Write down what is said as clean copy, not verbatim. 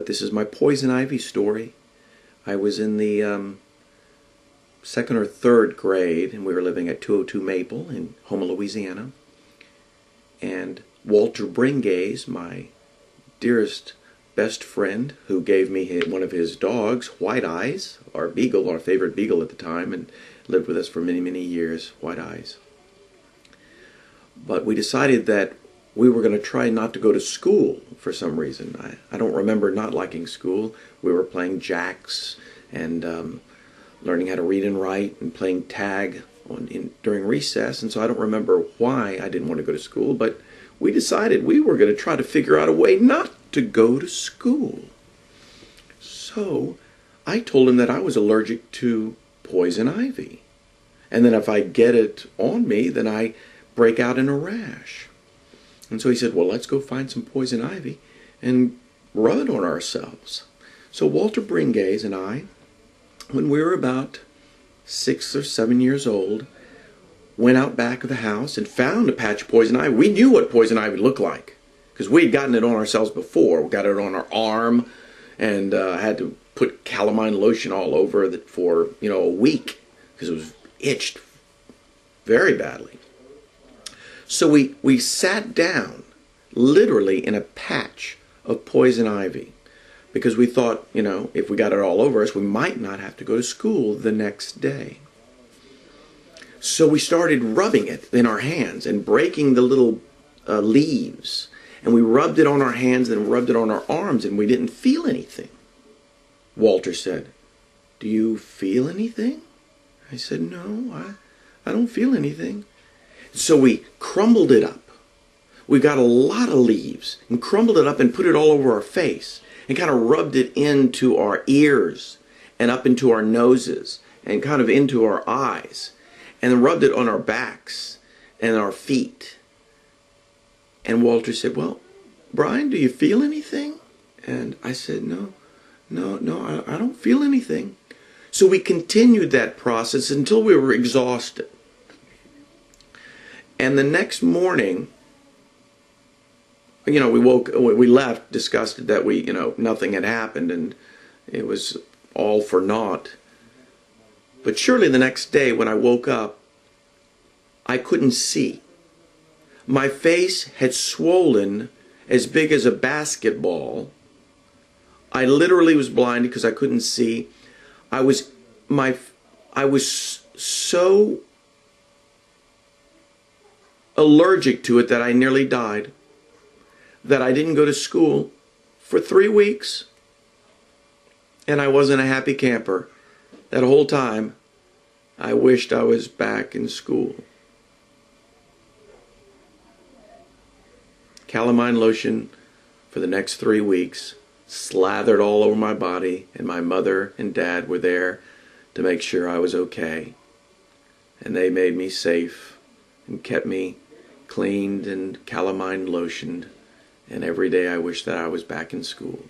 This is my Poison Ivy story. I was in the second or third grade, and we were living at 202 Maple in Houma, Louisiana. And Walter Bringays, my dearest best friend, who gave me one of his dogs, White Eyes, our beagle, our favorite beagle at the time, and lived with us for many, many years, White Eyes. But we decided that we were going to try not to go to school for some reason. I don't remember not liking school. We were playing jacks and learning how to read and write and playing tag during recess, and so I don't remember why I didn't want to go to school, but we decided we were going to try to figure out a way not to go to school. So I told him that I was allergic to poison ivy, and that if I get it on me, then I break out in a rash. And so he said, well, let's go find some poison ivy and rub it on ourselves. So Walter Bringays and I, when we were about 6 or 7 years old, went out back of the house and found a patch of poison ivy. We knew what poison ivy looked like because we had gotten it on ourselves before. We got it on our arm and had to put calamine lotion all over it for a week because it was itched very badly. So we sat down literally in a patch of poison ivy because we thought, if we got it all over us, we might not have to go to school the next day. So we started rubbing it in our hands and breaking the little leaves. And we rubbed it on our hands and rubbed it on our arms, and we didn't feel anything. Walter said, "Do you feel anything?" I said, "No, I don't feel anything." So we crumbled it up. We got a lot of leaves and crumbled it up and put it all over our face and kind of rubbed it into our ears and up into our noses and kind of into our eyes, and then rubbed it on our backs and our feet. And Walter said, "Well, Brian, do you feel anything?" And I said, No, I don't feel anything." So we continued that process until we were exhausted. And the next morning, we left disgusted that nothing had happened and it was all for naught. But surely the next day when I woke up, I couldn't see. My face had swollen as big as a basketball. I literally was blinded because I couldn't see. I was so allergic to it that I nearly died, that I didn't go to school for 3 weeks, and I wasn't a happy camper. That whole time, I wished I was back in school. Calamine lotion for the next 3 weeks, slathered all over my body, and my mother and dad were there to make sure I was okay. And they made me safe and kept me cleaned and calamine lotioned, and every day I wished that I was back in school.